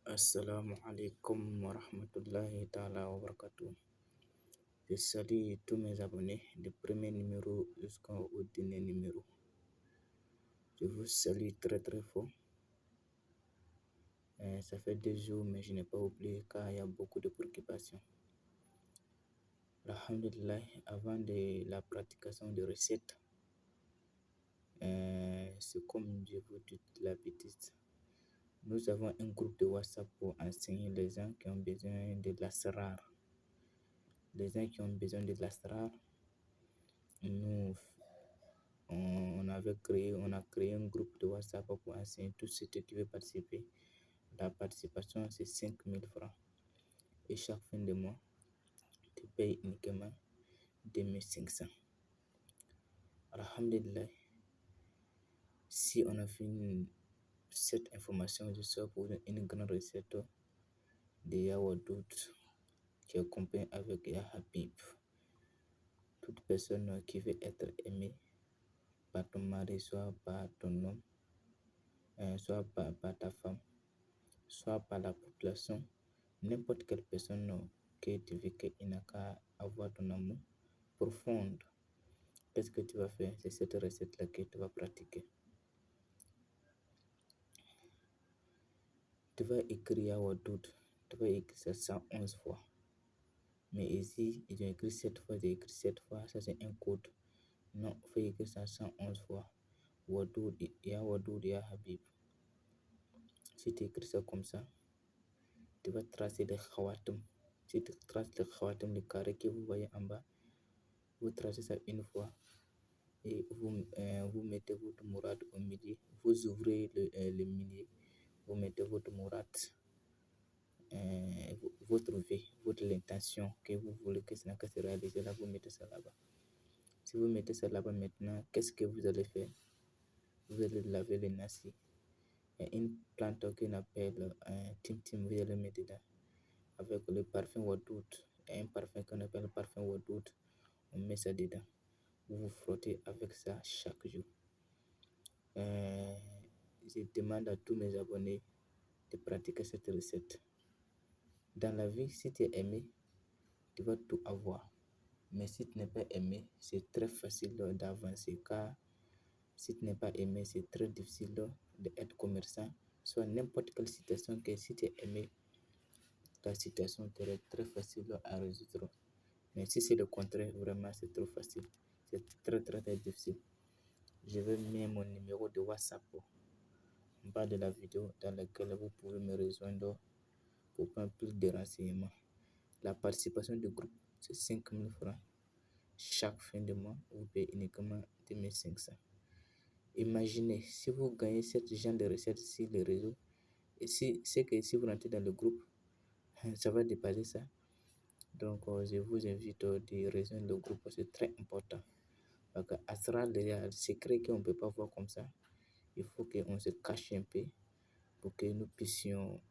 Assalamu alaikum wa rahmatullahi ta'ala wa barakatuh. Je salue tous mes abonnés, du premier numéro jusqu'au dernier numéro. Je vous salue très très fort. Ça fait 2 jours, mais je n'ai pas oublié car il y a beaucoup de préoccupations. Alhamdulillah, avant de la pratication de recettes, c'est comme je vous dis l'habitude. Nous avons un groupe de WhatsApp pour enseigner les gens qui ont besoin de l'asrar. Les gens qui ont besoin de l'asrar, nous, on a créé un groupe de WhatsApp pour enseigner tous ceux qui veulent participer. La participation, c'est 5 000 francs. Et chaque fin de mois, tu payes uniquement 2 500. Alhamdulillah, si on a fini cette information, je sors pour une grande recette de Yawadout qui est accompagnée avec Yahabib. Toute personne qui veut être aimée par ton mari, soit par ton homme, soit par ta femme, soit par la population, n'importe quelle personne que tu veux qu'il n'a qu'à avoir ton amour profond. Qu'est-ce que tu vas faire? C'est cette recette-là que tu vas pratiquer. Tu vas écrire Yawadout, tu vas écrire ça 111 fois. Mais ici, ils ont écrit 7 fois, j'ai écrit 7 fois, ça c'est un code. Non, il faut écrire ça 111 fois. Wadoud, ya Habib. Si tu écris ça comme ça, tu vas tracer les khawatim. Si tu traces les khawatim, le carré que vous voyez en bas, vous tracez ça une fois et vous mettez votre mourad au milieu. Vous ouvrez le milieu, vous mettez votre mourad, votre vie, votre intention que vous voulez que ça se réalise. Là, vous mettez ça là-bas. Si vous mettez ça là-bas maintenant, qu'est-ce que vous allez faire? Vous allez laver les nasi. Il y a une plante qu'on appelle Tim Tim, vous allez mettre dedans. Avec le parfum Wadoud. Il y a un parfum qu'on appelle le parfum Wadoud. On met ça dedans. Vous vous frottez avec ça chaque jour. Je demande à tous mes abonnés de pratiquer cette recette. Dans la vie, si tu es aimé, tu vas tout avoir. Mais si tu n'es pas aimé, c'est très facile d'avancer car si tu n'es pas aimé, c'est très difficile d'être commerçant. Soit n'importe quelle situation que si tu es aimé, ta situation serait très facile à résoudre. Mais si c'est le contraire, vraiment c'est trop facile. C'est très très très difficile. Je vais mettre mon numéro de WhatsApp en bas de la vidéo dans laquelle vous pouvez me rejoindre pour prendre plus de renseignements. La participation du groupe, c'est 5 000 francs. Chaque fin de mois, vous payez uniquement 2 500. Imaginez, si vous gagnez ce genre de recettes sur les réseaux, et c'est que si vous rentrez dans le groupe, ça va dépasser ça. Donc, je vous invite à rejoindre le groupe, c'est très important. Parce que Asrar, il y a des secrets qu'on ne peut pas voir comme ça. Il faut qu'on se cache un peu pour que nous puissions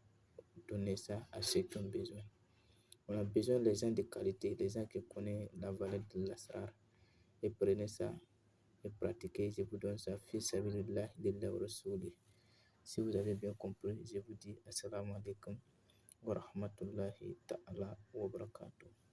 donner ça à ceux qui ont besoin. On a besoin des gens de qualité, des gens qui connaissent la valeur de l'Asrar. Et prenez ça et pratiquez. Je vous donne ça. Fils Sabilillah, Lillah wa Rassouli. Si vous avez bien compris, je vous dis Assalamu alaikum wa rahmatullahi ta'ala wa barakatuh.